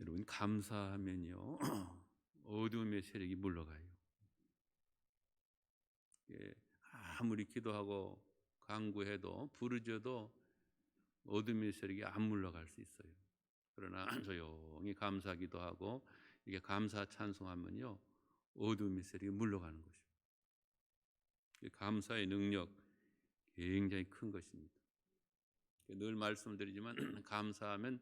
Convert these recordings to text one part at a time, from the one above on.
여러분, 감사하면요 어둠의 세력이 물러가요. 예, 아무리 기도하고 간구해도 부르짖어도 어둠의 세력이 안 물러갈 수 있어요. 그러나 조용히 감사기도 하고 이게 감사 찬송하면요 어둠의 세력이 물러가는 것입니다. 감사의 능력 굉장히 큰 것입니다. 늘 말씀드리지만 감사하면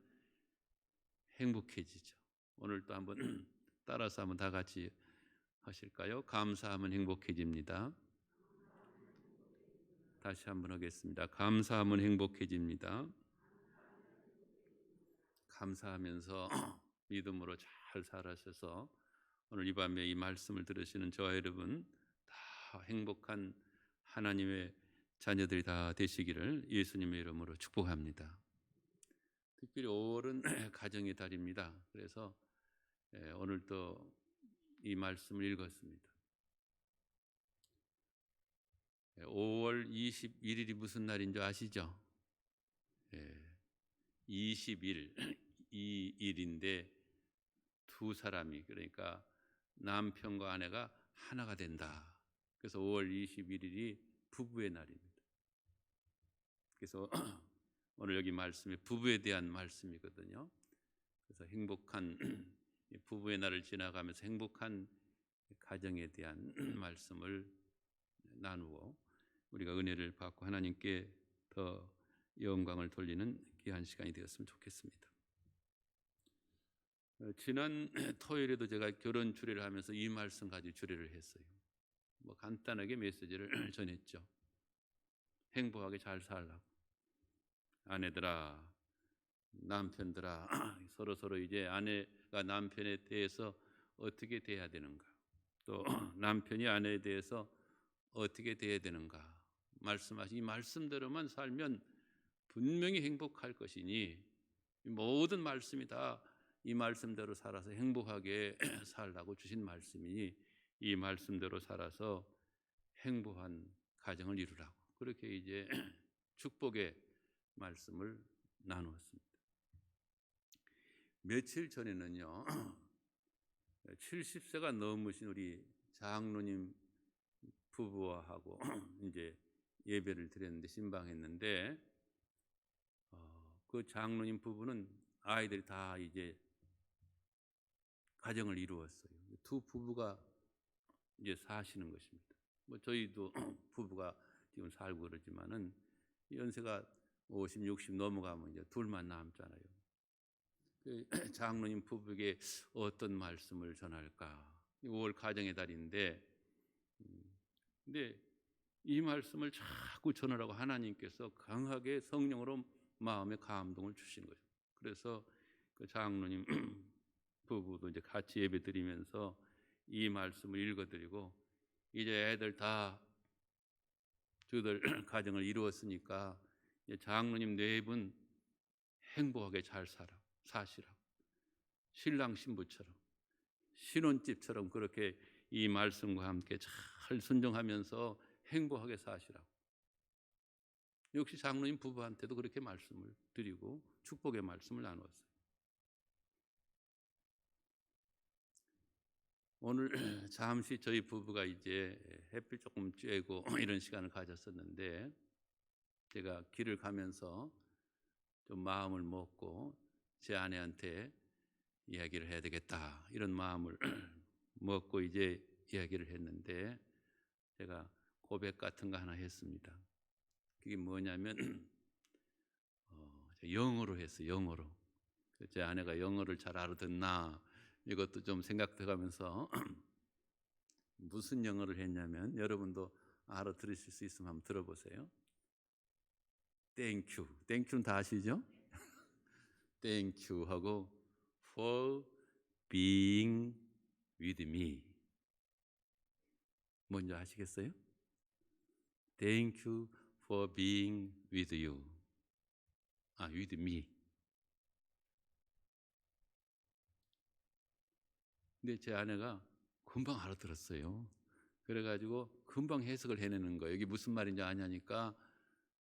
행복해지죠. 오늘 또 한번 따라서 한번 다 같이 하실까요? 감사하면 행복해집니다. 다시 한번 하겠습니다. 감사하면 행복해집니다. 감사하면서 믿음으로 잘 살아셔서 오늘 이 밤에 이 말씀을 들으시는 저와 여러분 다 행복한 하나님의 자녀들이 다 되시기를 예수님의 이름으로 축복합니다. 특별히 5월은 가정의 달입니다. 그래서 오늘 또 이 말씀을 읽었습니다. 5월 21일이 무슨 날인 줄 아시죠? 20일, 이 일인데 두 사람이, 그러니까 남편과 아내가 하나가 된다. 그래서 5월 21일이 부부의 날입니다. 그래서 오늘 여기 말씀이 부부에 대한 말씀이거든요. 그래서 행복한 부부의 날을 지나가면서 행복한 가정에 대한 말씀을 나누고 우리가 은혜를 받고 하나님께 더 영광을 돌리는 귀한 시간이 되었으면 좋겠습니다. 지난 토요일에도 제가 결혼 주례를 하면서 이 말씀 가지고 주례를 했어요. 간단하게 메시지를 전했죠. 행복하게 잘 살라고. 아내들아, 남편들아, 서로 이제 아내가 남편에 대해서 어떻게 대해야 되는가, 또 남편이 아내에 대해서 어떻게 대해야 되는가 말씀하신 이 말씀대로만 살면 분명히 행복할 것이니 모든 말씀이 다 이 말씀대로 살아서 행복하게 살라고 주신 말씀이니 이 말씀대로 살아서 행복한 가정을 이루라고 그렇게 이제 축복의 말씀을 나누었습니다. 며칠 전에는요 70세가 넘으신 우리 장로님 부부와 하고 이제 예배를 드렸는데 신방했는데 그 장로님 부부는 아이들이 다 이제 가정을 이루었어요. 두 부부가 이제 사시는 것입니다. 저희도 부부가 지금 살고 그러지만은 연세가 50, 60 넘어가면 이제 둘만 남잖아요. 장로님 부부에게 어떤 말씀을 전할까? 5월 가정의 달인데, 근데 이 말씀을 자꾸 전하라고 하나님께서 강하게 성령으로 마음에 감동을 주신 거죠. 그래서 그 장로님 부부도 이제 같이 예배 드리면서 이 말씀을 읽어드리고 이제 애들 다 저들 가정을 이루었으니까 장로님 네 분 행복하게 잘 사시라고 신랑 신부처럼 신혼집처럼 그렇게 이 말씀과 함께 잘 순종하면서 행복하게 사시라고. 역시 장로님 부부한테도 그렇게 말씀을 드리고 축복의 말씀을 나누었어요. 오늘 잠시 저희 부부가 이제 햇빛 조금 쬐고 이런 시간을 가졌었는데 제가 길을 가면서 좀 마음을 먹고 제 아내한테 이야기를 해야 되겠다 이런 마음을 먹고 이제 이야기를 했는데 제가 고백 같은 거 하나 했습니다. 그게 뭐냐면 영어로 했어요. 영어로. 제 아내가 영어를 잘 알아듣나 이것도 좀 생각해가면서 무슨 영어를 했냐면 여러분도 알아들으실 수 있으면 한번 들어보세요. Thank you. Thank you는 다 아시죠? Thank you 하고 for being with me. 뭔지 아시겠어요? Thank you for being with you. with me. 근데 제 아내가 금방 알아들었어요. 그래가지고 금방 해석을 해내는 거예요. 이게 무슨 말인지 아냐니까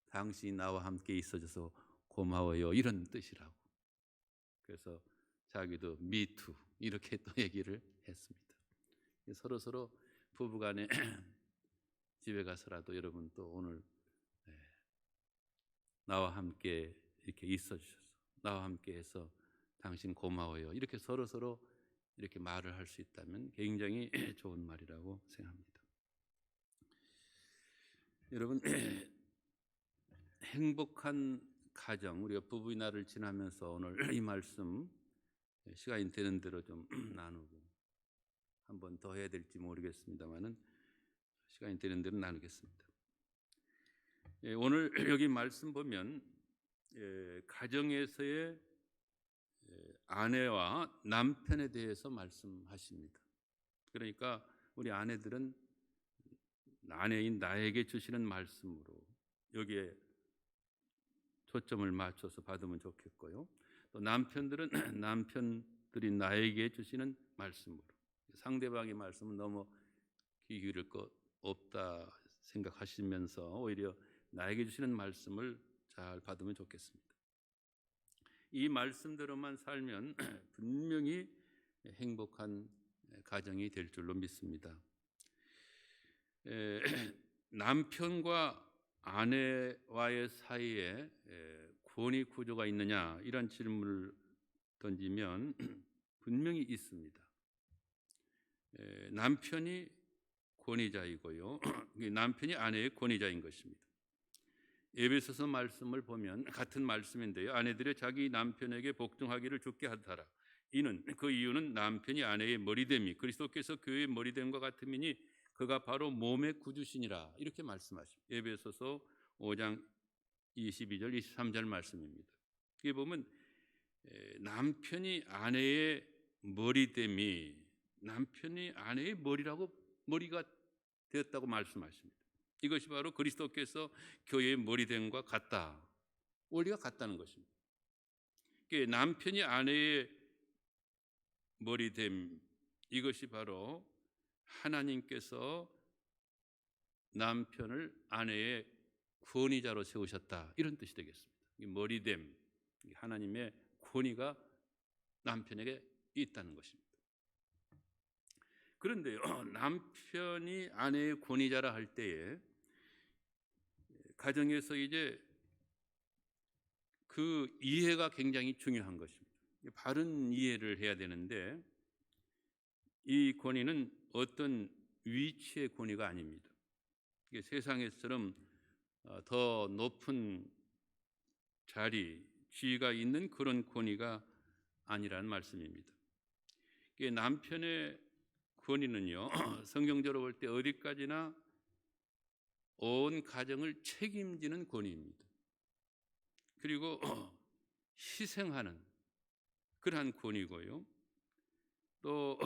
당신이 나와 함께 있어줘서 고마워요 이런 뜻이라고. 그래서 자기도 미투 이렇게 또 얘기를 했습니다. 서로 부부간에 집에 가서라도 여러분 또 오늘 나와 함께 이렇게 있어 주셔서 나와 함께 해서 당신 고마워요. 이렇게 서로 이렇게 말을 할 수 있다면 굉장히 좋은 말이라고 생각합니다. 여러분 행복한 가정, 우리가 부부의 날을 지나면서 오늘 이 말씀 시간이 되는 대로 좀 나누고 한 번 더 해야 될지 모르겠습니다만은 시간이 되는 대로 나누겠습니다. 오늘 여기 말씀 보면 가정에서의 아내와 남편에 대해서 말씀하십니다. 그러니까 우리 아내들은 아내인 나에게 주시는 말씀으로 여기에 초점을 맞춰서 받으면 좋겠고요. 또 남편들은 남편들이 나에게 주시는 말씀으로, 상대방의 말씀은 너무 귀 기울일 것 없다 생각하시면서 오히려 나에게 주시는 말씀을 잘 받으면 좋겠습니다. 이 말씀대로만 살면 분명히 행복한 가정이 될 줄로 믿습니다. 남편과 아내와의 사이에 권위 구조가 있느냐 이런 질문을 던지면 분명히 있습니다. 남편이 권위자이고요. 남편이 아내의 권위자인 것입니다. 에베소서 말씀을 보면 같은 말씀인데요. 아내들의 자기 남편에게 복종하기를 주께 하더라. 그 이유는 남편이 아내의 머리됨이 그리스도께서 교회의 머리됨과 같음이니 그가 바로 몸의 구주시니라. 이렇게 말씀하십니다. 에베소서 5장 22절 23절 말씀입니다. 여기 보면 남편이 아내의 머리됨이 남편이 아내의 머리가 되었다고 말씀하십니다. 이것이 바로 그리스도께서 교회의 머리됨과 같다. 원리가 같다는 것입니다. 남편이 아내의 머리됨, 이것이 바로 하나님께서 남편을 아내의 권위자로 세우셨다, 이런 뜻이 되겠습니다. 이 머리됨, 하나님의 권위가 남편에게 있다는 것입니다. 그런데요, 남편이 아내의 권위자라 할 때에 가정에서 이제 그 이해가 굉장히 중요한 것입니다. 바른 이해를 해야 되는데 이 권위는 어떤 위치의 권위가 아닙니다. 이게 세상에처럼 더 높은 자리, 지위가 있는 그런 권위가 아니라는 말씀입니다. 이게 남편의 권위는요, 성경적으로 볼 때 어디까지나 온 가정을 책임지는 권위입니다. 그리고 희생하는 그러한 권위고요. 또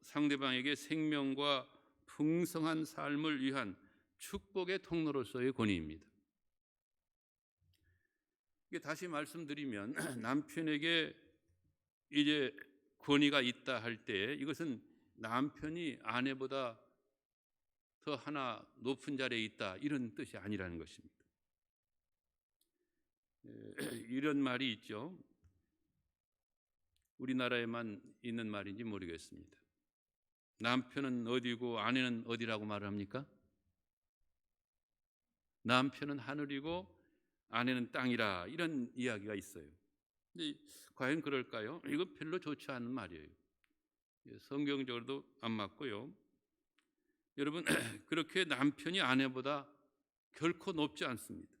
상대방에게 생명과 풍성한 삶을 위한 축복의 통로로서의 권위입니다. 다시 말씀드리면 남편에게 이제 권위가 있다 할 때 이것은 남편이 아내보다 더 하나 높은 자리에 있다 이런 뜻이 아니라는 것입니다. 이런 말이 있죠. 우리나라에만 있는 말인지 모르겠습니다. 남편은 어디고 아내는 어디라고 말을 합니까? 남편은 하늘이고 아내는 땅이라, 이런 이야기가 있어요. 근데 과연 그럴까요? 이건 별로 좋지 않은 말이에요. 성경적으로도 안 맞고요. 여러분, 그렇게 남편이 아내보다 결코 높지 않습니다.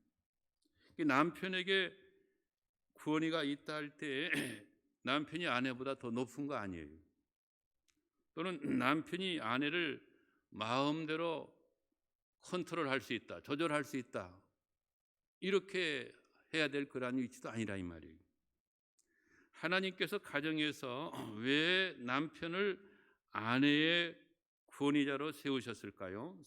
남편에게 권위가 있다 할 때 남편이 아내보다 더 높은 거 아니에요. 또는 남편이 아내를 마음대로 컨트롤할 수 있다, 조절할 수 있다, 이렇게 해야 될 그런 위치도 아니라 이 말이에요. 하나님께서 가정에서 왜 남편을 아내의 권위자로 세우셨을까요?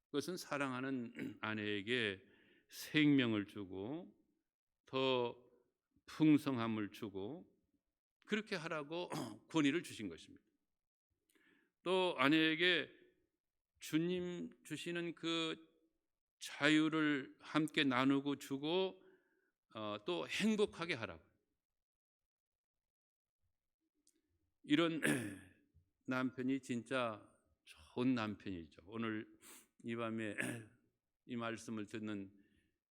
그것은 사랑하는 아내에게 생명을 주고 더 풍성함을 주고 그렇게 하라고 권위를 주신 것입니다. 또 아내에게 주님 주시는 그 자유를 함께 나누고 주고 또 행복하게 하라고. 이런 남편이 진짜 좋은 남편이죠. 오늘 이 밤에 이 말씀을 듣는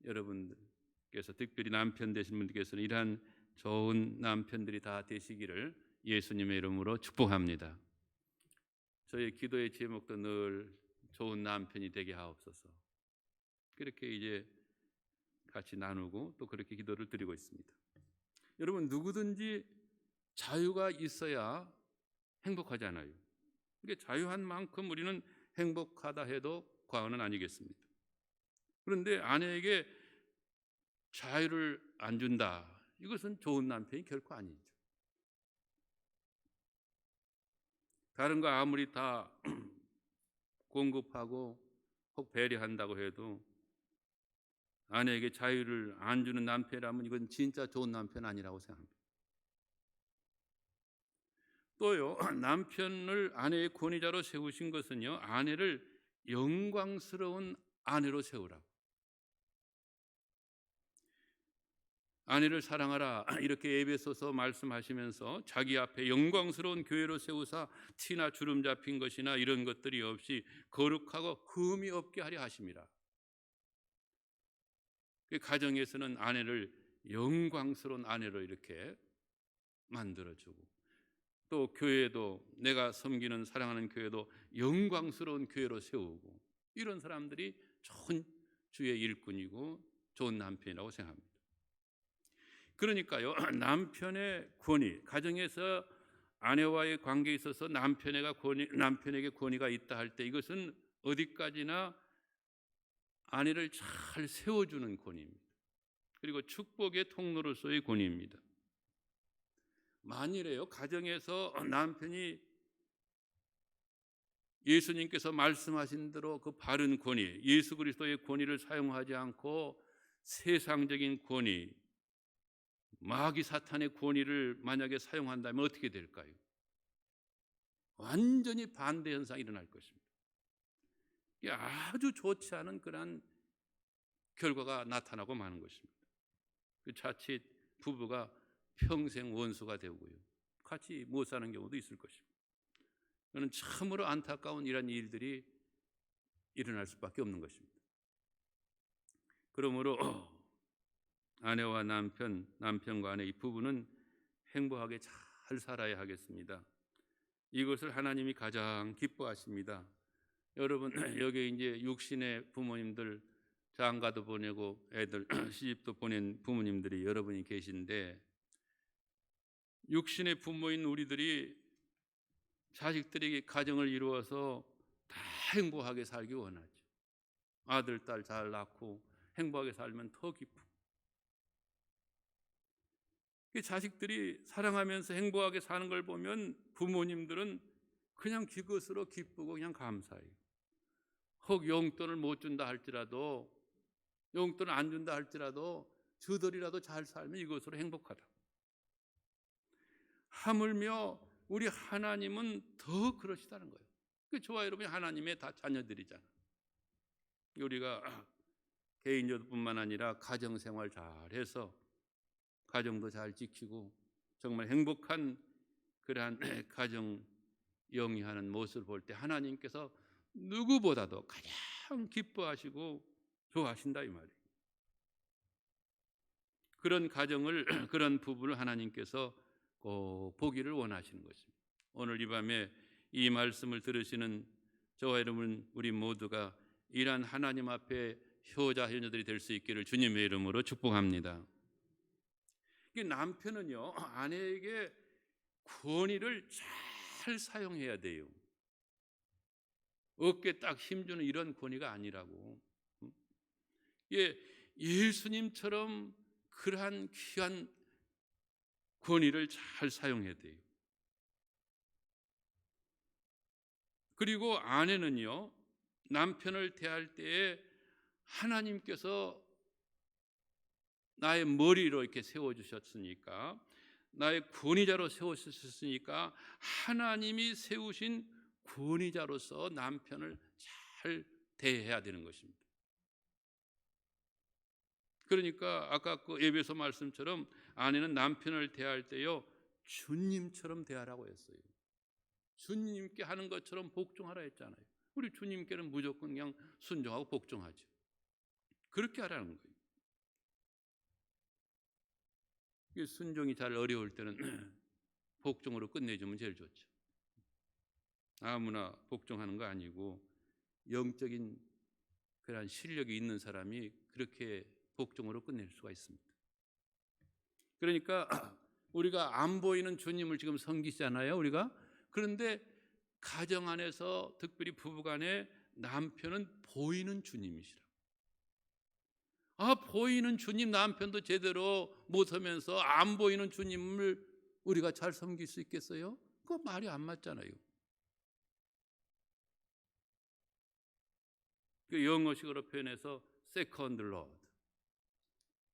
여러분께서, 특별히 남편 되신 분들께서는 이러한 좋은 남편들이 다 되시기를 예수님의 이름으로 축복합니다. 저의 기도의 제목도 늘 좋은 남편이 되게 하옵소서. 그렇게 이제 같이 나누고 또 그렇게 기도를 드리고 있습니다. 여러분, 누구든지 자유가 있어야 행복하잖아요. 그러니까 자유한 만큼 우리는 행복하다 해도 과언은 아니겠습니다. 그런데 아내에게 자유를 안 준다, 이것은 좋은 남편이 결코 아니죠. 다른 거 아무리 다 공급하고 혹 배려한다고 해도 아내에게 자유를 안 주는 남편이라면 이건 진짜 좋은 남편 아니라고 생각합니다. 또요, 남편을 아내의 권위자로 세우신 것은요, 아내를 영광스러운 아내로 세우라고. 아내를 사랑하라 이렇게 에베소서 말씀하시면서 자기 앞에 영광스러운 교회로 세우사 티나 주름 잡힌 것이나 이런 것들이 없이 거룩하고 흠이 없게 하려 하심이라. 가정에서는 아내를 영광스러운 아내로 이렇게 만들어주고, 또 교회도, 내가 섬기는 사랑하는 교회도 영광스러운 교회로 세우고, 이런 사람들이 좋은 주의 일꾼이고 좋은 남편이라고 생각합니다. 그러니까요, 남편의 권위, 가정에서 아내와의 관계에 있어서 남편에게 권위가 있다 할 때 이것은 어디까지나 아내를 잘 세워주는 권위입니다. 그리고 축복의 통로로서의 권위입니다. 만일에요, 가정에서 남편이 예수님께서 말씀하신 대로 그 바른 권위, 예수 그리스도의 권위를 사용하지 않고 세상적인 권위, 마귀 사탄의 권위를 만약에 사용한다면 어떻게 될까요? 완전히 반대 현상이 일어날 것입니다. 아주 좋지 않은 그런 결과가 나타나고 마는 것입니다. 자칫 부부가 평생 원수가 되고요, 같이 못 사는 경우도 있을 것입니다. 저는 참으로 안타까운 이런 일들이 일어날 수밖에 없는 것입니다. 그러므로 아내와 남편과 아내 이 부부는 행복하게 잘 살아야 하겠습니다. 이것을 하나님이 가장 기뻐하십니다. 여러분, 여기 이제 육신의 부모님들, 장가도 보내고 애들 시집도 보낸 부모님들이 여러분이 계신데, 육신의 부모인 우리들이 자식들에게 가정을 이루어서 다 행복하게 살기 원하죠. 아들, 딸 잘 낳고 행복하게 살면 더 기쁘고, 자식들이 사랑하면서 행복하게 사는 걸 보면 부모님들은 그냥 그것으로 기쁘고 그냥 감사해요. 혹 용돈을 못 준다 할지라도, 용돈을 안 준다 할지라도 저들이라도 잘 살면 이것으로 행복하다. 하물며 우리 하나님은 더 그러시다는 거예요. 저와 여러분이 하나님의 다 자녀들이잖아. 우리가 개인적뿐만 아니라 가정생활 잘해서 가정도 잘 지키고 정말 행복한 그러한 가정 영위하는 모습을 볼 때 하나님께서 누구보다도 가장 기뻐하시고 좋아하신다 이 말이에요. 그런 가정을, 그런 부부를 하나님께서 꼭 보기를 원하시는 것입니다. 오늘 이 밤에 이 말씀을 들으시는 저와 여러분 우리 모두가 이러한 하나님 앞에 효자 효녀들이 될 수 있기를 주님의 이름으로 축복합니다. 남편은요, 아내에게 권위를 잘 사용해야 돼요. 어깨에 딱 힘주는 이런 권위가 아니라고. 예수님처럼 그러한 귀한 권위를 잘 사용해야 돼요. 그리고 아내는요, 남편을 대할 때에 하나님께서 나의 머리로 이렇게 세워주셨으니까, 나의 권위자로 세우셨으니까 하나님이 세우신 권위자로서 남편을 잘 대해야 되는 것입니다. 그러니까 아까 그 에베소 말씀처럼 아내는 남편을 대할 때요 주님처럼 대하라고 했어요. 주님께 하는 것처럼 복종하라 했잖아요. 우리 주님께는 무조건 그냥 순종하고 복종하죠. 그렇게 하라는 거예요. 이 순종이 잘 어려울 때는 복종으로 끝내주면 제일 좋죠. 아무나 복종하는 거 아니고 영적인 그런 실력이 있는 사람이 그렇게 복종으로 끝낼 수가 있습니다. 그러니까 우리가 안 보이는 주님을 지금 섬기잖아요, 우리가. 그런데 가정 안에서 특별히 부부간에 남편은 보이는 주님이시라. 보이는 주님 남편도 제대로 못 하면서 안 보이는 주님을 우리가 잘 섬길 수 있겠어요? 그거 말이 안 맞잖아요. 그 영어식으로 표현해서 second Lord.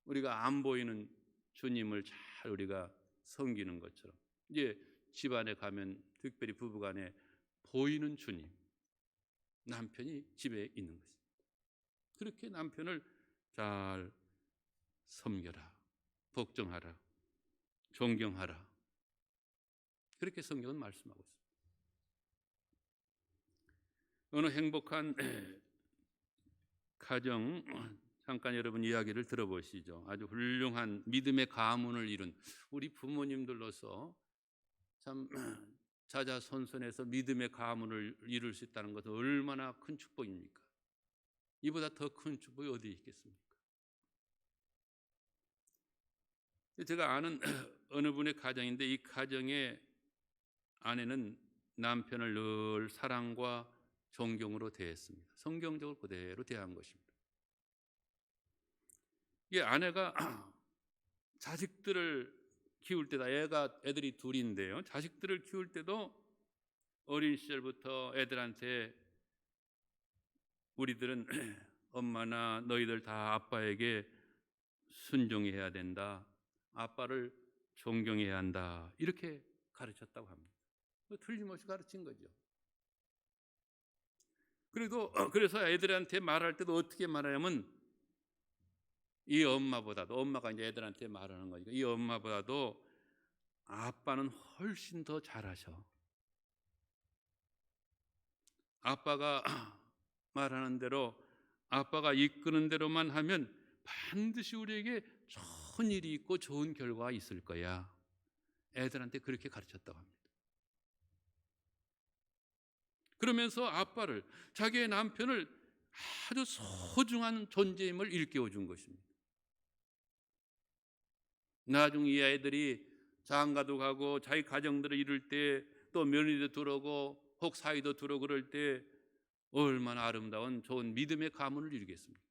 우리가 안 보이는 주님을 잘 우리가 섬기는 것처럼 이제 집안에 가면 특별히 부부간에 보이는 주님, 남편이 집에 있는 것입니다. 그렇게 남편을 잘 섬겨라, 복종하라, 존경하라. 그렇게 성경은 말씀하고 있습니다. 어느 행복한 가정 잠깐 여러분 이야기를 들어보시죠. 아주 훌륭한 믿음의 가문을 이룬 우리 부모님들로서 참 자자손손해서 믿음의 가문을 이룰 수 있다는 것은 얼마나 큰 축복입니까? 이보다 더 큰 축복이 어디 있겠습니까? 제가 아는 어느 분의 가정인데 이 가정의 아내는 남편을 늘 사랑과 존경으로 대했습니다. 성경적으로 그대로 대한 것입니다. 이 아내가 자식들을 키울 때다, 애들이 둘인데요. 자식들을 키울 때도 어린 시절부터 애들한테 우리들은 엄마나 너희들 다 아빠에게 순종해야 된다, 아빠를 존경해야 한다, 이렇게 가르쳤다고 합니다. 틀림없이 가르친 거죠. 그래서 애들한테 말할 때도 어떻게 말하냐면 이 엄마보다도, 엄마가 이제 애들한테 말하는 거니까 이 엄마보다도 아빠는 훨씬 더 잘하셔. 아빠가 말하는 대로, 아빠가 이끄는 대로만 하면 반드시 우리에게 좋은 일이 있고 좋은 결과가 있을 거야. 애들한테 그렇게 가르쳤다고 합니다. 그러면서 아빠를, 자기의 남편을 아주 소중한 존재임을 일깨워 준 것입니다. 나중 이 아이들이 장가도 가고 자기 가정들을 이룰 때, 또 며느리도 들어오고 혹 사위도 들어오고 그럴 때 얼마나 아름다운 좋은 믿음의 가문을 이루겠습니까?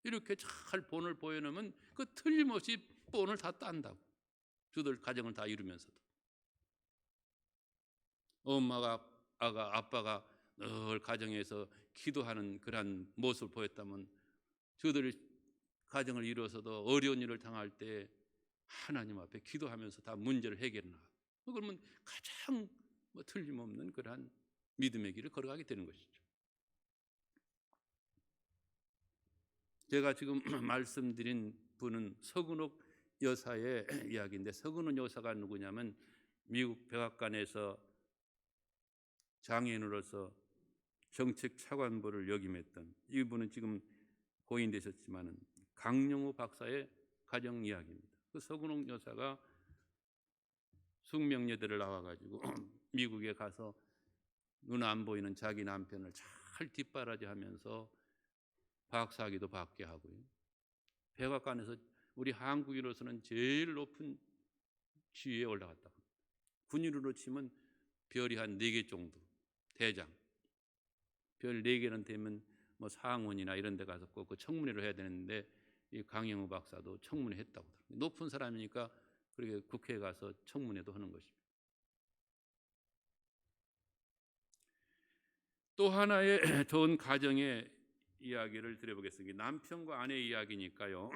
이렇게 잘 본을 보여놓으면 그 틀림없이 본을 다 딴다고. 저들 가정을 다 이루면서도 아빠가 늘 가정에서 기도하는 그런 모습을 보였다면 저들 가정을 이루어서도 어려운 일을 당할 때 하나님 앞에 기도하면서 다 문제를 해결해 나가고, 그러면 가장 틀림없는 그러한 믿음의 길을 걸어가게 되는 것이죠. 제가 지금 말씀드린 분은 서근옥 여사의 이야기인데, 서근옥 여사가 누구냐면 미국 백악관에서 장애인으로서 정책 차관보를 역임했던, 이분은 지금 고인되셨지만은 강영우 박사의 가정 이야기입니다. 그 서근옥 여사가 숙명여대를 나와가지고 미국에 가서 눈 안 보이는 자기 남편을 잘 뒷바라지하면서 박사학위도 받게 하고요. 백악관에서 우리 한국인으로서는 제일 높은 지위에 올라갔다고 합니다. 군인으로 치면 별이 한 4개 정도, 대장. 별 4개는 되면 상원이나 이런 데 가서 꼭 그 청문회를 해야 되는데, 이 강영우 박사도 청문회 했다고 합니다. 높은 사람이니까 그렇게 국회에 가서 청문회도 하는 것입니다. 또 하나의 좋은 가정의 이야기를 드려보겠습니다. 남편과 아내의 이야기니까요.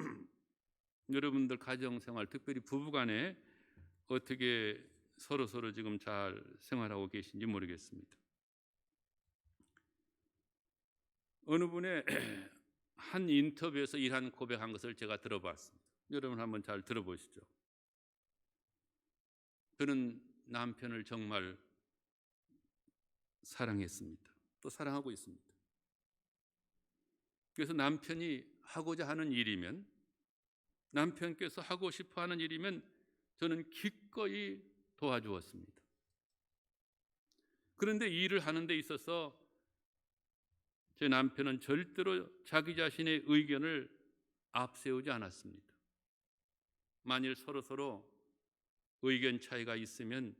여러분들 가정생활, 특별히 부부간에 어떻게 서로 지금 잘 생활하고 계신지 모르겠습니다. 어느 분의 한 인터뷰에서 이러한 고백한 것을 제가 들어봤습니다. 여러분 한번 잘 들어보시죠. 저는 남편을 정말 사랑했습니다. 또 사랑하고 있습니다. 그래서 남편이 하고자 하는 일이면, 남편께서 하고 싶어 하는 일이면 저는 기꺼이 도와주었습니다. 그런데 일을 하는 데 있어서 제 남편은 절대로 자기 자신의 의견을 앞세우지 않았습니다. 만일 서로 의견 차이가 있으면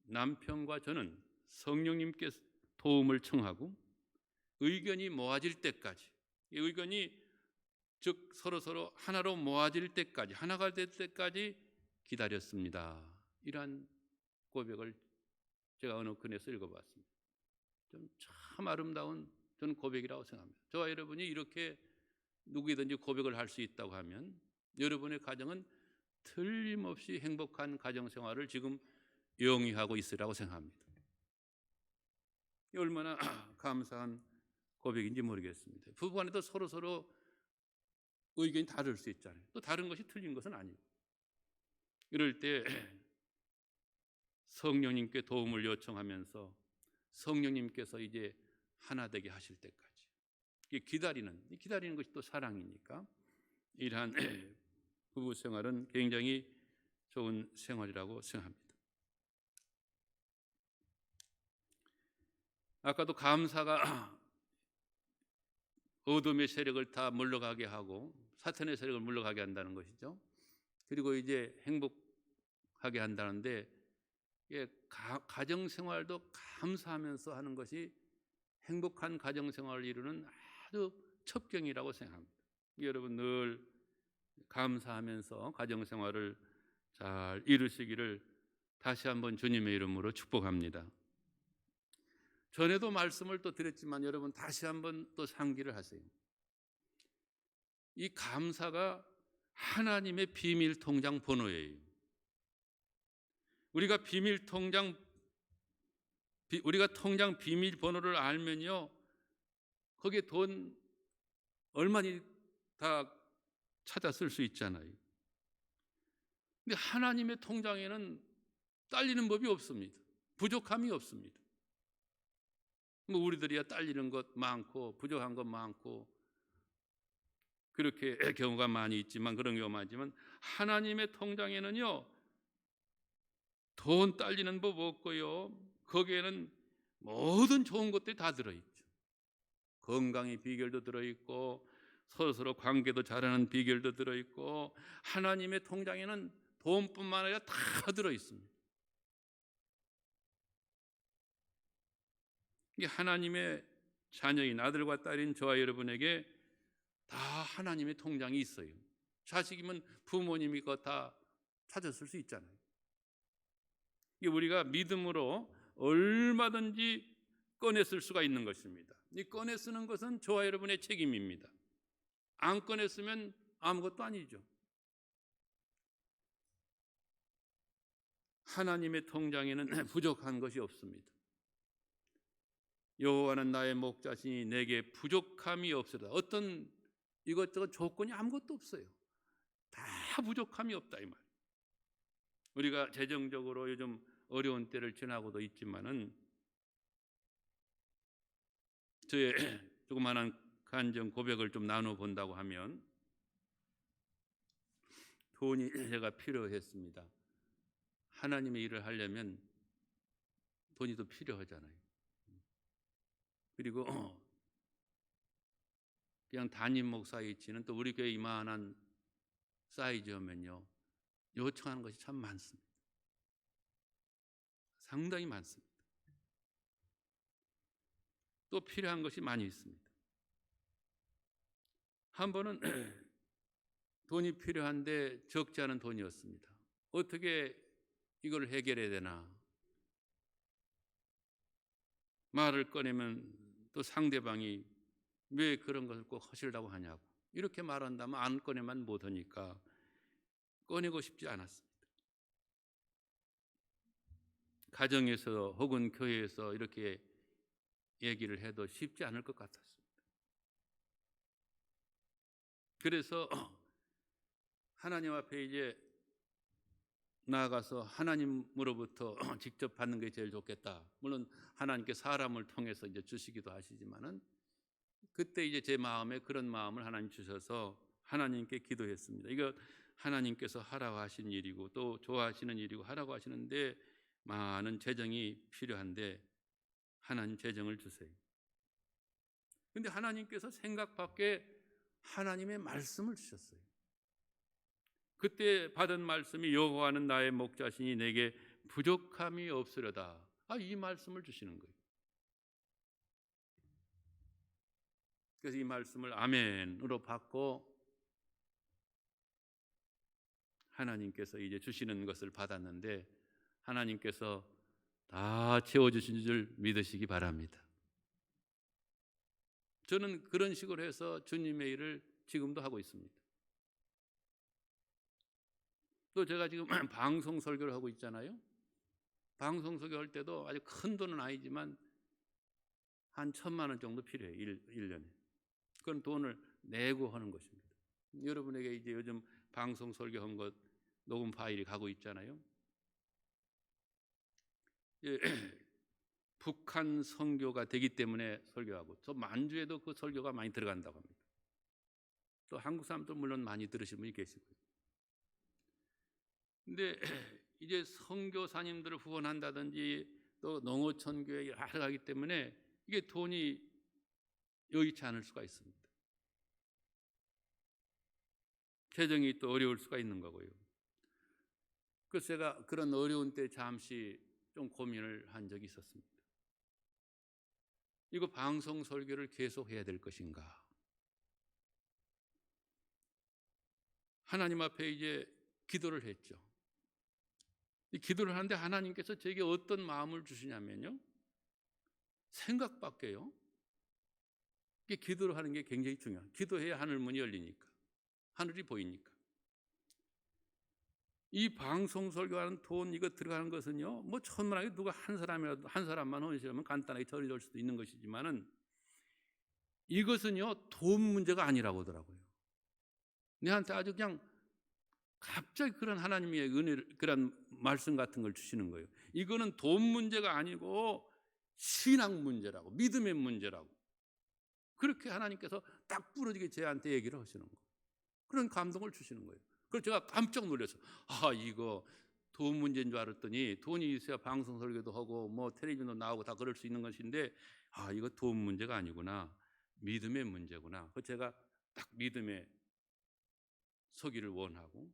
남편과 저는 성령님께 도움을 청하고 의견이 모아질 때까지, 이 의견이 즉 서로 하나로 모아질 때까지, 하나가 될 때까지 기다렸습니다. 이러한 고백을 제가 어느 근에서 읽어봤습니다. 참 아름다운 저는 고백이라고 생각합니다. 저와 여러분이 이렇게 누구든지 고백을 할 수 있다고 하면 여러분의 가정은 틀림없이 행복한 가정생활을 지금 영위하고 있으라고 생각합니다. 얼마나 감사한 고백인지 모르겠습니다. 부부간에도 서로 의견이 다를 수 있잖아요. 또 다른 것이 틀린 것은 아니고. 이럴 때 성령님께 도움을 요청하면서 성령님께서 이제 하나 되게 하실 때까지 기다리는 것이 또 사랑이니까 이러한 부부 생활은 굉장히 좋은 생활이라고 생각합니다. 아까도 감사가 어둠의 세력을 다 물러가게 하고 사탄의 세력을 물러가게 한다는 것이죠. 그리고 이제 행복하게 한다는데 가정생활도 감사하면서 하는 것이 행복한 가정생활을 이루는 아주 첩경이라고 생각합니다. 여러분 늘 감사하면서 가정생활을 잘 이루시기를 다시 한번 주님의 이름으로 축복합니다. 전에도 말씀을 또 드렸지만 여러분 다시 한번 또 상기를 하세요. 이 감사가 하나님의 비밀 통장 번호예요. 우리가 통장 비밀 번호를 알면요, 거기에 돈 얼마니 다 찾아 쓸 수 있잖아요. 근데 하나님의 통장에는 딸리는 법이 없습니다. 부족함이 없습니다. 뭐 우리들이야 딸리는 것 많고 부족한 것 많고 그렇게 경우가 많이 있지만, 그런 경우가 많지만 하나님의 통장에는요 돈 딸리는 법 없고요, 거기에는 모든 좋은 것들이 다 들어있죠. 건강의 비결도 들어있고 서로 관계도 잘하는 비결도 들어있고, 하나님의 통장에는 돈뿐만 아니라 다 들어있습니다. 이게 하나님의 자녀인 아들과 딸인 저와 여러분에게 다 하나님의 통장이 있어요. 자식이면 부모님이 그거 다 찾았을 수 있잖아요. 이게 우리가 믿음으로 얼마든지 꺼내 쓸 수가 있는 것입니다. 이 꺼내 쓰는 것은 저와 여러분의 책임입니다. 안 꺼내 쓰면 아무것도 아니죠. 하나님의 통장에는 부족한 것이 없습니다. 여호와는 나의 목자시니 내게 부족함이 없으리라. 어떤 이것저것 조건이 아무것도 없어요. 다 부족함이 없다 이 말. 우리가 재정적으로 요즘 어려운 때를 지나고도 있지만은 저의 조그마한 간증 고백을 좀 나눠 본다고 하면, 돈이 제가 필요했습니다. 하나님의 일을 하려면 돈이 더 필요하잖아요. 그리고 그냥 담임 목사이치는 또 우리 교회 이만한 사이즈면요 요청하는 것이 참 많습니다. 상당히 많습니다. 또 필요한 것이 많이 있습니다. 한 번은 돈이 필요한데 적지 않은 돈이었습니다. 어떻게 이걸 해결해야 되나, 말을 꺼내면 또 상대방이 왜 그런 것을 꼭 하시려고 하냐고 이렇게 말한다면 안 꺼내만 못하니까 꺼내고 싶지 않았습니다. 가정에서 혹은 교회에서 이렇게 얘기를 해도 쉽지 않을 것 같았습니다. 그래서 하나님 앞에 이제 나아가서 하나님으로부터 직접 받는 게 제일 좋겠다. 물론 하나님께 사람을 통해서 이제 주시기도 하시지만은 그때 이제 제 마음에 그런 마음을 하나님 주셔서 하나님께 기도했습니다. 이거 하나님께서 하라고 하신 일이고 또 좋아하시는 일이고 하라고 하시는데 많은 재정이 필요한데 하나님 재정을 주세요. 근데 하나님께서 생각 밖에 하나님의 말씀을 주셨어요. 그때 받은 말씀이 여호와는 나의 목자시니 내게 부족함이 없으려다. 이 말씀을 주시는 거예요. 그래서 이 말씀을 아멘으로 받고 하나님께서 이제 주시는 것을 받았는데 하나님께서 다 채워주신 줄 믿으시기 바랍니다. 저는 그런 식으로 해서 주님의 일을 지금도 하고 있습니다. 또 제가 지금 방송 설교를 하고 있잖아요. 방송 설교할 때도 아주 큰 돈은 아니지만 한 1,000만 원 정도 필요해요. 1년에. 그건 돈을 내고 하는 것입니다. 여러분에게 이제 요즘 방송 설교한 것 녹음 파일이 가고 있잖아요. 북한 선교가 되기 때문에 설교하고 또 만주에도 그 설교가 많이 들어간다고 합니다. 또 한국 사람도 물론 많이 들으시는 분이 계시고요. 근데 이제 선교사님들을 후원한다든지 또 농어촌 교회 하러 가기 때문에 이게 돈이 여의치 않을 수가 있습니다. 재정이 또 어려울 수가 있는 거고요. 그래서 제가 그런 어려운 때 잠시 좀 고민을 한 적이 있었습니다. 이거 방송 설교를 계속 해야 될 것인가? 하나님 앞에 이제 기도를 했죠. 이 기도를 하는데 하나님께서 제게 어떤 마음을 주시냐면요. 생각 밖에요. 이게 기도를 하는 게 굉장히 중요해요. 기도해야 하늘 문이 열리니까. 하늘이 보이니까. 이 방송 설교하는 돈 이거 들어가는 것은요. 뭐 천만하게 누가 한 사람만 헌신하면 간단하게 처리될 수도 있는 것이지만은 이것은요. 돈 문제가 아니라고 하더라고요. 내한테 아주 그냥 갑자기 그런 하나님의 은혜를 그런 말씀 같은 걸 주시는 거예요. 이거는 돈 문제가 아니고 신앙 문제라고 믿음의 문제라고 그렇게 하나님께서 딱 부러지게 저한테 얘기를 하시는 거예요. 그런 감동을 주시는 거예요. 그래서 제가 깜짝 놀라서 이거 돈 문제인 줄 알았더니 돈이 있어야 방송 설교도 하고 뭐 텔레비전도 나오고 다 그럴 수 있는 것인데 이거 돈 문제가 아니구나. 믿음의 문제구나. 그래서 제가 딱 믿음에 서기를 원하고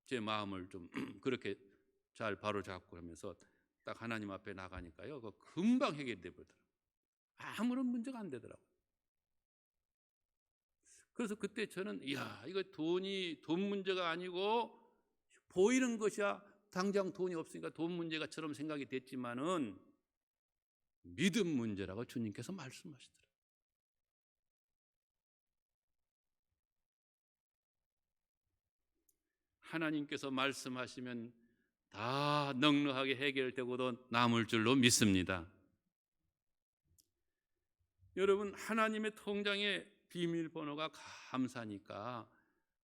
제 마음을 좀 그렇게 잘 바로잡고 하면서 딱 하나님 앞에 나가니까요. 그거 금방 해결돼 버리더라고요. 아무런 문제가 안 되더라고요. 그래서 그때 저는 이거 돈 문제가 아니고 보이는 것이야. 당장 돈이 없으니까 돈 문제가처럼 생각이 됐지만은 믿음 문제라고 주님께서 말씀하시더라고요. 하나님께서 말씀하시면 다 넉넉하게 해결되고도 남을 줄로 믿습니다. 여러분 하나님의 통장에 비밀번호가 감사니까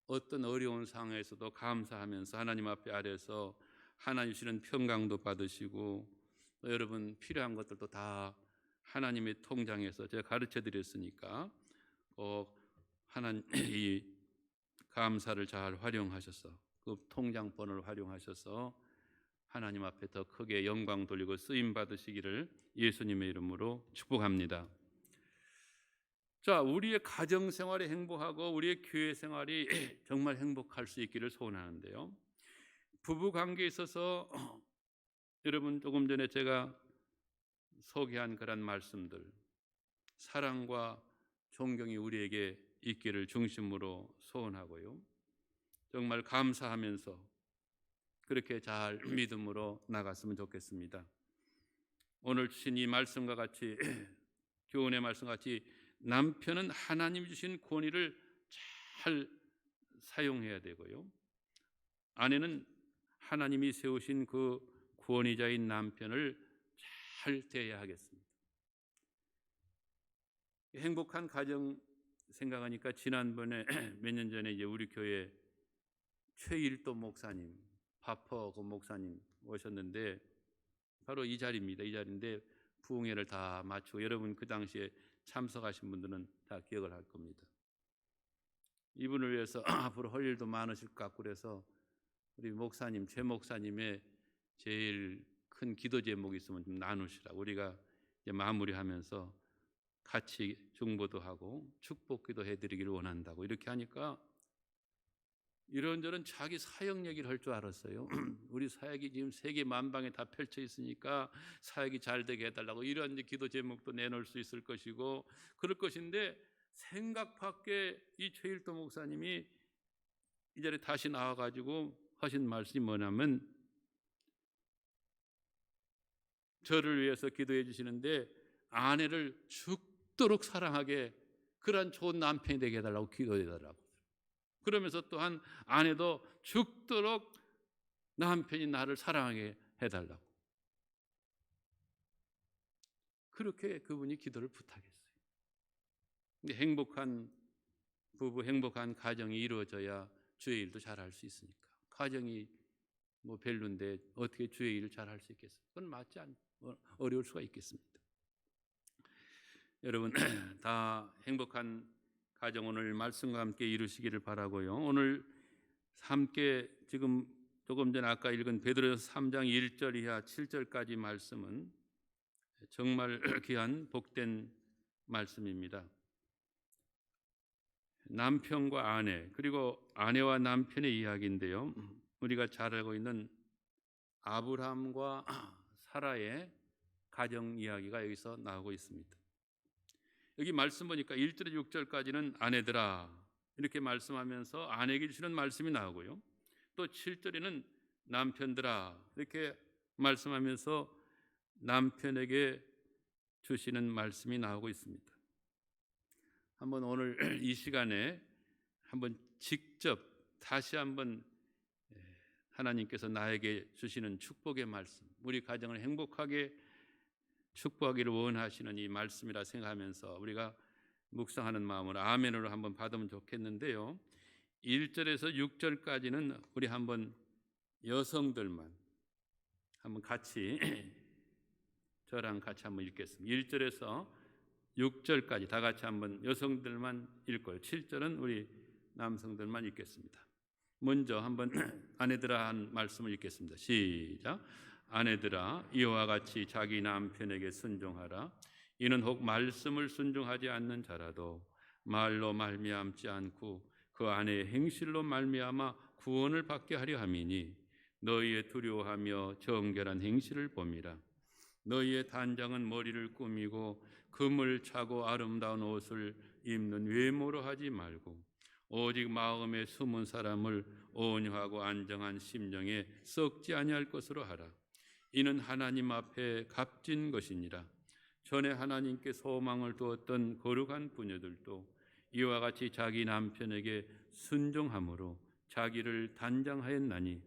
어떤 어려운 상황에서도 감사하면서 하나님 앞에 아래서 하나님 주시는 평강도 받으시고 여러분 필요한 것들도 다 하나님의 통장에서 제가 가르쳐 드렸으니까 하나님 이 감사를 잘 활용하셔서 그 통장 번호를 활용하셔서 하나님 앞에 더 크게 영광 돌리고 쓰임 받으시기를 예수님의 이름으로 축복합니다. 자, 우리의 가정 생활이 행복하고 우리의 교회 생활이 정말 행복할 수 있기를 소원하는데요. 부부 관계에 있어서 여러분 조금 전에 제가 소개한 그런 말씀들, 사랑과 존경이 우리에게 있기를 중심으로 소원하고요. 정말 감사하면서 그렇게 잘 믿음으로 나갔으면 좋겠습니다. 오늘 주신 이 말씀과 같이 교훈의 말씀과 같이 남편은 하나님 주신 권위를 잘 사용해야 되고요. 아내는 하나님이 세우신 그 권위자인 남편을 잘 대해야 하겠습니다. 행복한 가정 생각하니까 지난번에 몇 년 전에 이제 우리 교회 최일도 목사님, 파퍼 그 목사님 오셨는데 바로 이 자리입니다. 이 자리인데 부흥회를 다 마치고 여러분 그 당시에 참석하신 분들은 다 기억을 할 겁니다. 이분을 위해서 앞으로 할 일도 많으실 것 같고 그래서 우리 목사님, 최 목사님의 제일 큰 기도 제목이 있으면 좀 나누시라고 우리가 이제 마무리하면서 같이 중보도 하고 축복기도 해드리기를 원한다고 이렇게 하니까 이런저런 자기 사역 얘기를 할 줄 알았어요. 우리 사역이 지금 세계 만방에 다 펼쳐 있으니까 사역이 잘 되게 해달라고 이런 이제 기도 제목도 내놓을 수 있을 것이고 그럴 것인데 생각 밖에 이 최일도 목사님이 이 자리에 다시 나와가지고 하신 말씀이 뭐냐면 저를 위해서 기도해 주시는데 아내를 죽도록 사랑하게 그런 좋은 남편이 되게 해달라고 기도해 달라고. 그러면서 또한 아내도 죽도록 남편이 나를 사랑하게 해달라고. 그렇게 그분이 기도를 부탁했어요. 근데 행복한 부부, 행복한 가정이 이루어져야 주의 일도 잘할 수 있으니까. 가정이 뭐 별론데 어떻게 주의 일을 잘할 수 있겠어요? 그건 맞지 않고 어려울 수가 있겠습니다. 여러분 다 행복한 가정 오늘 말씀과 함께 이루시기를 바라고요. 오늘 함께 지금 조금 전 아까 읽은 베드로서 3장 1절 이하 7절까지 말씀은 정말 귀한 복된 말씀입니다. 남편과 아내 그리고 아내와 남편의 이야기인데요. 우리가 잘 알고 있는 아브라함과 사라의 가정 이야기가 여기서 나오고 있습니다. 여기 말씀 보니까 1절에 6절까지는 아내들아 이렇게 말씀하면서 아내에게 주시는 말씀이 나오고요. 또 7절에는 남편들아 이렇게 말씀하면서 남편에게 주시는 말씀이 나오고 있습니다. 한번 오늘 이 시간에 한번 직접 다시 한번 하나님께서 나에게 주시는 축복의 말씀, 우리 가정을 행복하게 축복하기를 원하시는 이 말씀이라 생각하면서 우리가 묵상하는 마음으로 아멘으로 한번 받으면 좋겠는데요. 1절에서 6절까지는 우리 한번 여성들만 한번 같이 저랑 같이 한번 읽겠습니다. 1절에서 6절까지 다 같이 한번 여성들만 읽고요. 7절은 우리 남성들만 읽겠습니다. 먼저 한번 아내들아 한 말씀을 읽겠습니다. 시작. 아내들아 이와 같이 자기 남편에게 순종하라. 이는 혹 말씀을 순종하지 않는 자라도 말로 말미암지 않고 그 아내의 행실로 말미암아 구원을 받게 하려 함이니 너희의 두려워하며 정결한 행실을 봄이라. 너희의 단장은 머리를 꾸미고 금을 차고 아름다운 옷을 입는 외모로 하지 말고 오직 마음에 숨은 사람을 온유하고 안정한 심령에 썩지 아니할 것으로 하라. 이는 하나님 앞에 값진 것이니라. 전에 하나님께 소망을 두었던 거룩한 부녀들도 이와 같이 자기 남편에게 순종함으로 자기를 단장하였나니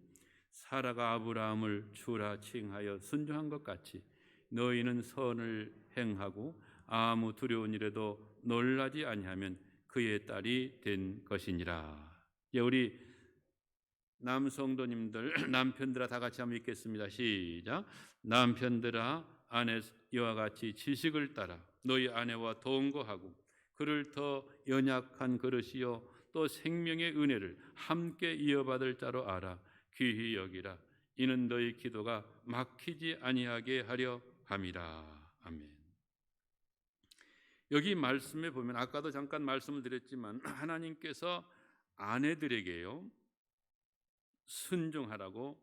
사라가 아브라함을 주라 칭하여 순종한 것 같이 너희는 선을 행하고 아무 두려운 일에도 놀라지 아니하면 그의 딸이 된 것이니라. 우리 남성도님들 남편들아 다 같이 한번 읽겠습니다. 시작. 남편들아 아내 이와 같이 지식을 따라 너희 아내와 동거하고 그를 더 연약한 그릇이요 또 생명의 은혜를 함께 이어받을 자로 알아 귀히 여기라. 이는 너희 기도가 막히지 아니하게 하려 함이라. 아멘. 여기 말씀에 보면 아까도 잠깐 말씀을 드렸지만 하나님께서 아내들에게요 순종하라고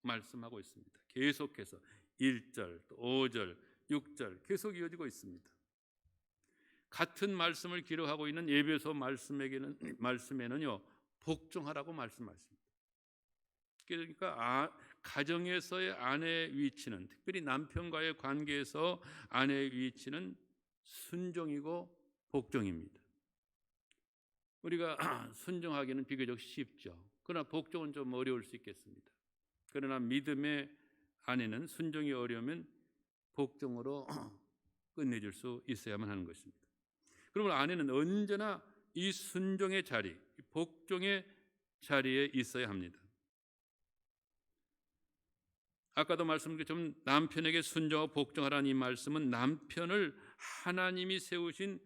말씀하고 있습니다. 계속해서 1절, 5절, 6절 계속 이어지고 있습니다. 같은 말씀을 기록하고 있는 에베소 말씀에는요 복종하라고 말씀하십니다. 그러니까 가정에서의 아내의 위치는 특별히 남편과의 관계에서 아내의 위치는 순종이고 복종입니다. 우리가 순종하기는 비교적 쉽죠. 그러나 복종은 좀 어려울 수 있겠습니다. 그러나 믿음의 아내는 순종이 어려우면 복종으로 끝내줄 수 있어야만 하는 것입니다. 그러면 아내는 언제나 이 순종의 자리, 복종의 자리에 있어야 합니다. 아까도 말씀드린 좀 남편에게 순종하고 복종하라는 이 말씀은 남편을 하나님이 세우신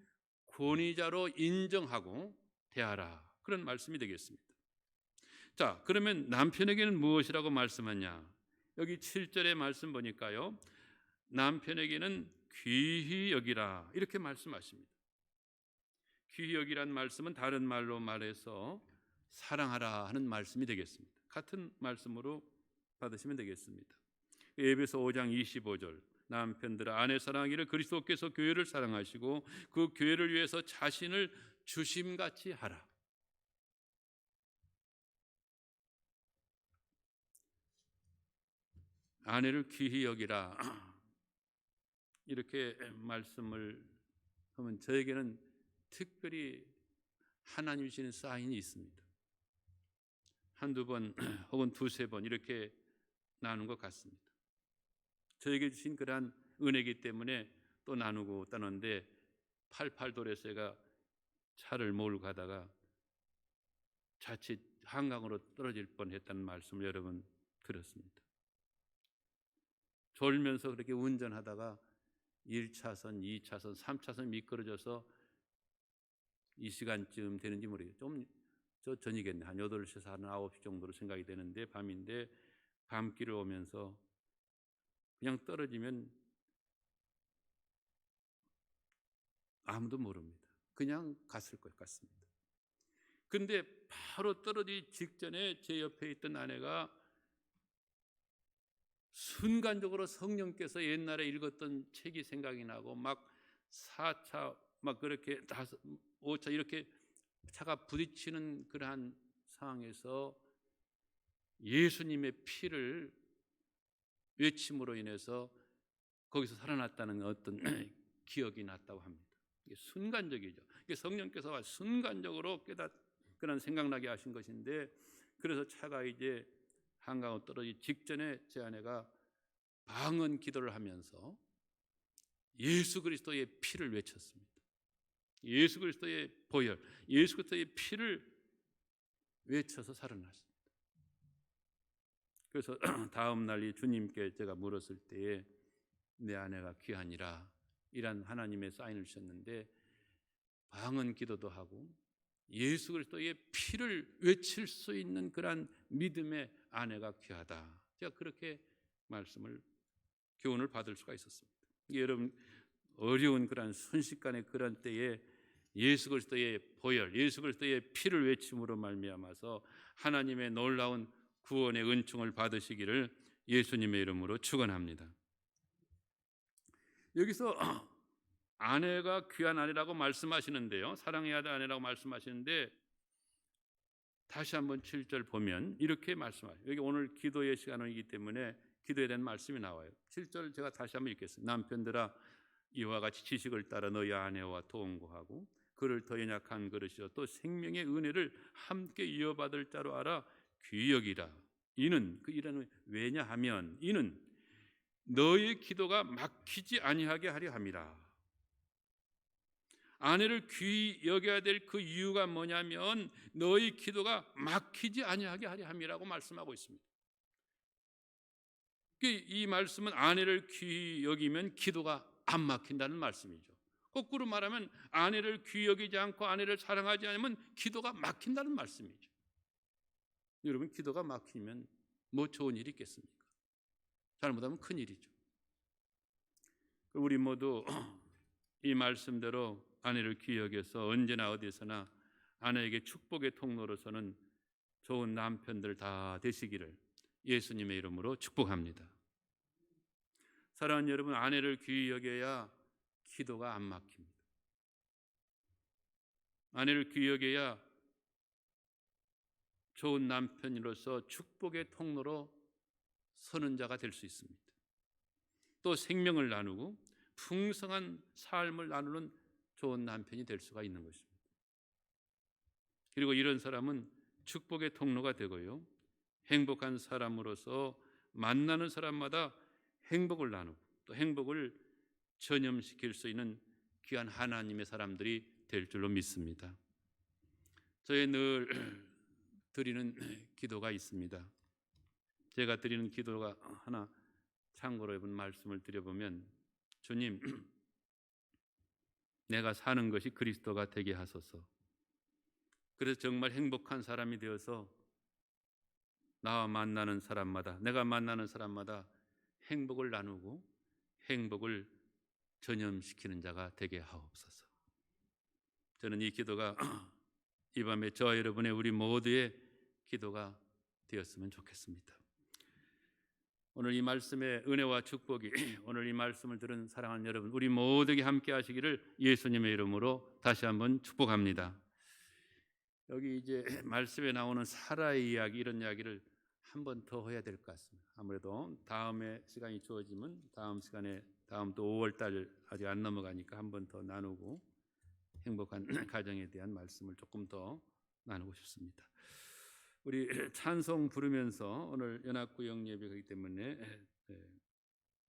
권위자로 인정하고 대하라, 그런 말씀이 되겠습니다. 자, 그러면 남편에게는 무엇이라고 말씀하냐? 여기 7절의 말씀 보니까요, 남편에게는 귀히 여기라 이렇게 말씀하십니다. 귀히 여기란 말씀은 다른 말로 말해서 사랑하라 하는 말씀이 되겠습니다. 같은 말씀으로 받으시면 되겠습니다. 에베소 5장 25절, 남편들아 아내 사랑하기를 그리스도께서 교회를 사랑하시고 그 교회를 위해서 자신을 주심같이 하라. 아내를 귀히 여기라 이렇게 말씀을 하면 저에게는 특별히 하나님 주시는 사인이 있습니다. 한두 번 혹은 두세 번 이렇게 나눈 것 같습니다. 저에게 주신 그러한 은혜이기 때문에 또 나누고 떠는데 88돌에서 제가 차를 몰고 가다가 자칫 한강으로 떨어질 뻔했다는 말씀을 여러 번 들었습니다. 졸면서 그렇게 운전하다가 1차선, 2차선, 3차선 미끄러져서 이 시간쯤 되는지 모르겠어요. 좀 저 전이겠네. 한 8시에서 한 9시 정도로 생각이 되는데 밤인데 밤길을 오면서 그냥 떨어지면 아무도 모릅니다. 그냥 갔을 것 같습니다. 근데 바로 떨어지기 직전에 제 옆에 있던 아내가 순간적으로 성령께서 옛날에 읽었던 책이 생각이 나고 막 4차 막 그렇게 5차 이렇게 차가 부딪히는 그러한 상황에서 예수님의 피를 외침으로 인해서 거기서 살아났다는 어떤 기억이 났다고 합니다. 이게 순간적이죠. 이게 성령께서 순간적으로 그런 생각나게 하신 것인데, 그래서 차가 이제 한강으로 떨어지기 직전에 제 아내가 방언 기도를 하면서 예수 그리스도의 피를 외쳤습니다. 예수 그리스도의 보혈, 예수 그리스도의 피를 외쳐서 살아났습니다. 그래서 다음 날 이 주님께 제가 물었을 때에 내 아내가 귀하니라 이란 하나님의 사인을 주셨는데, 방언 기도도 하고 예수 그리스도의 피를 외칠 수 있는 그러한 믿음의 아내가 귀하다. 제가 그렇게 말씀을 교훈을 받을 수가 있었습니다. 여러분, 어려운 그런 순식간에 그런 때에 예수 그리스도의 보혈, 예수 그리스도의 피를 외침으로 말미암아서 하나님의 놀라운 구원의 은총을 받으시기를 예수님의 이름으로 축원합니다. 여기서 아내가 귀한 아내라고 말씀하시는데요, 사랑해야 될 아내라고 말씀하시는데, 다시 한번 7절 보면 이렇게 말씀하세요. 여기 오늘 기도의 시간이기 때문에 기도에 대한 말씀이 나와요. 7절 제가 다시 한번 읽겠습니다. 남편들아 이와 같이 지식을 따라 너희 아내와 동거하고 그를 더 연약한 그릇이요 또 생명의 은혜를 함께 이어받을 자로 알아 귀히 여기라. 이는 그 이라는 왜냐하면 이는 너의 기도가 막히지 아니하게 하려 함이라. 아내를 귀히 여겨야 될 그 이유가 뭐냐면 너의 기도가 막히지 아니하게 하려 함이라고 말씀하고 있습니다. 이 말씀은 아내를 귀히 여기면 기도가 안 막힌다는 말씀이죠. 거꾸로 말하면 아내를 귀히 여기지 않고 아내를 사랑하지 않으면 기도가 막힌다는 말씀이죠. 여러분, 기도가 막히면 뭐 좋은 일이 있겠습니까? 잘못하면 큰일이죠. 우리 모두 이 말씀대로 아내를 귀히 여겨서 언제나 어디서나 아내에게 축복의 통로로서는 좋은 남편들 다 되시기를 예수님의 이름으로 축복합니다. 사랑하는 여러분, 아내를 귀히 여겨야 기도가 안 막힙니다. 아내를 귀히 여겨야 좋은 남편으로서 축복의 통로로 서는 자가 될 수 있습니다. 또 생명을 나누고 풍성한 삶을 나누는 좋은 남편이 될 수가 있는 것입니다. 그리고 이런 사람은 축복의 통로가 되고요, 행복한 사람으로서 만나는 사람마다 행복을 나누고 또 행복을 전염시킬 수 있는 귀한 하나님의 사람들이 될 줄로 믿습니다. 저희 늘 드리는 기도가 있습니다. 제가 드리는 기도가 하나 참고로 이번 말씀을 드려보면, 주님, 내가 사는 것이 그리스도가 되게 하소서. 그래서 정말 행복한 사람이 되어서 나와 만나는 사람마다, 내가 만나는 사람마다 행복을 나누고 행복을 전염시키는 자가 되게 하옵소서. 저는 이 기도가 이 밤에 저와 여러분의, 우리 모두의 기도가 되었으면 좋겠습니다. 오늘 이 말씀의 은혜와 축복이 오늘 이 말씀을 들은 사랑하는 여러분, 우리 모두에게 함께 하시기를 예수님의 이름으로 다시 한번 축복합니다. 여기 이제 말씀에 나오는 사라의 이야기, 이런 이야기를 한 번 더 해야 될 것 같습니다. 아무래도 다음에 시간이 주어지면 다음 시간에, 다음 또 5월달 아직 안 넘어가니까 한 번 더 나누고 행복한 가정에 대한 말씀을 조금 더 나누고 싶습니다. 우리 찬송 부르면서 오늘 연합구역 예배이기 때문에